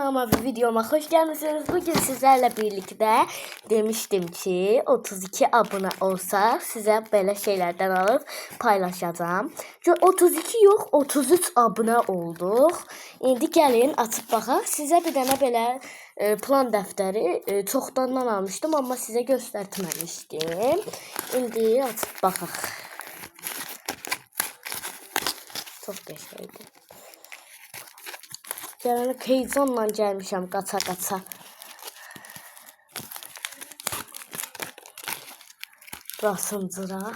kanalıma ve videoma hoş gelmişsiniz. Bugün sizlerle birlikte demiştim ki 32 abone olsa size böyle şeylerden alıp paylaşacağım. Çünkü 32 yok 33 abone olduk. İndi gelin açıp baxaq. Size bir tane böyle plan dəftəri çoxdandan almıştım ama size göstermemiştim. İndi açıp baxaq. Çok qəşəngdir. Yani heyecanla gelmişim qaça. Basıncıraq.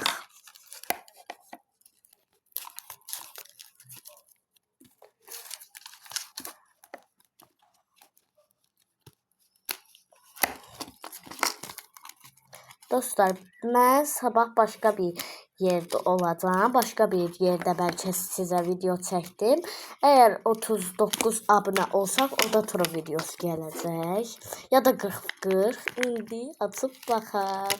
Dostlar, mən sabah başqa bir yerdə olacağım. Başqa bir yerdə bəlkə sizə video çəkdim. Əgər 39 abunə olsaq, o da tur videosu gələcək. Ya da 40. İndi açıb baxaq.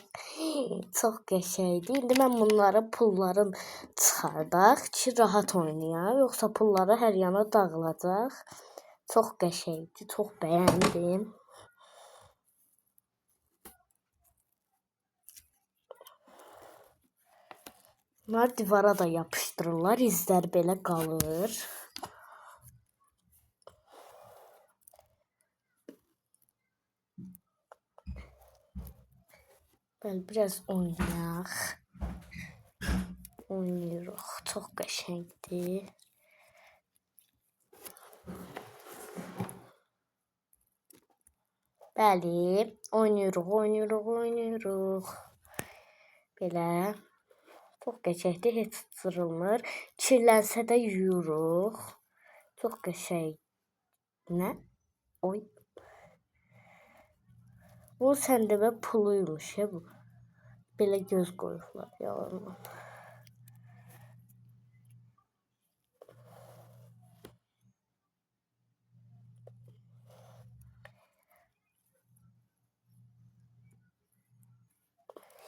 Çox qəşəngdir. İndi mən bunları pulların çıxardaq ki, rahat oynayaq. Yoxsa pulları hər yana dağılacaq. Çox qəşəngdir. Çox bəyəndim. Bunlar divara da yapışdırırlar. İzlər belə qalır. Bəli, biraz oynayaq. Oynayırıq. Çox qəşəngdir. Bəli, oynayırıq. Belə. Çox qəşəngdir, heç cırılmır. Kirlənsə də yuyuruq. Çox qəşəng. Nə? Oy. Bu səndəbə puluymuş ya bu. Belə göz qoyublar yalandan.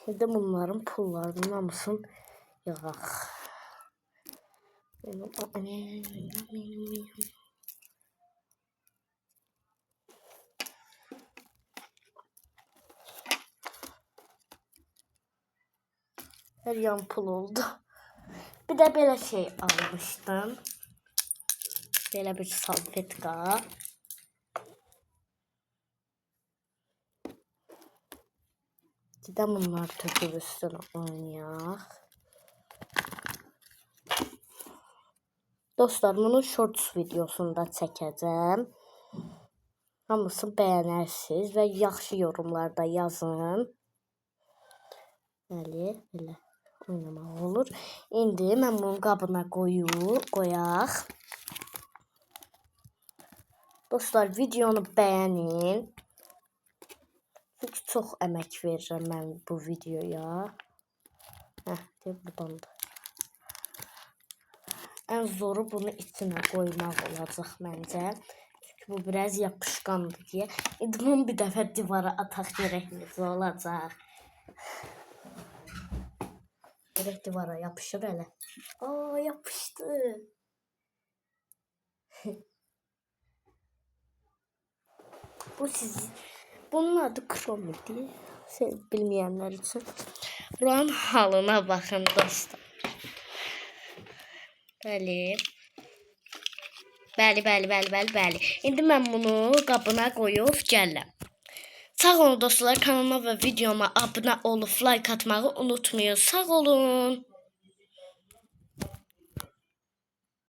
Şimdi bunların pullarının hamısını yığaq. Her yan pul oldu. Bir de böyle şey almıştım. Böyle bir salfetka. Gidem bunlar töküb üstüne oynayaq. Dostlar, bunu shorts videosunda çəkəcəm. Hamısını bəyənərsiniz və yaxşı yorumlarda yazın. Bəli, belə oynamaq olur. İndi mən bunu qabına qoyaq. Dostlar, videonu bəyənin. Çünki çox əmək verirəm mən bu videoya. Buradandır. Ən zoru bunu içine koymaq olacaq məncə. Çünki bu biraz yapışqandır deyə. İndi bunu bir dəfə divara ataq görək necə olacaq. Görək divara yapışır elə. Aa, yapışdı. Bunun adı Chrome idi. Bilməyənlər üçün. Buranın halına baxın dostlar. Bəli. İndi mən bunu qabına qoyub gəlirəm. Sağ olun dostlar, kanalıma və videoma abunə olub like atmağı unutmayın. Sağ olun.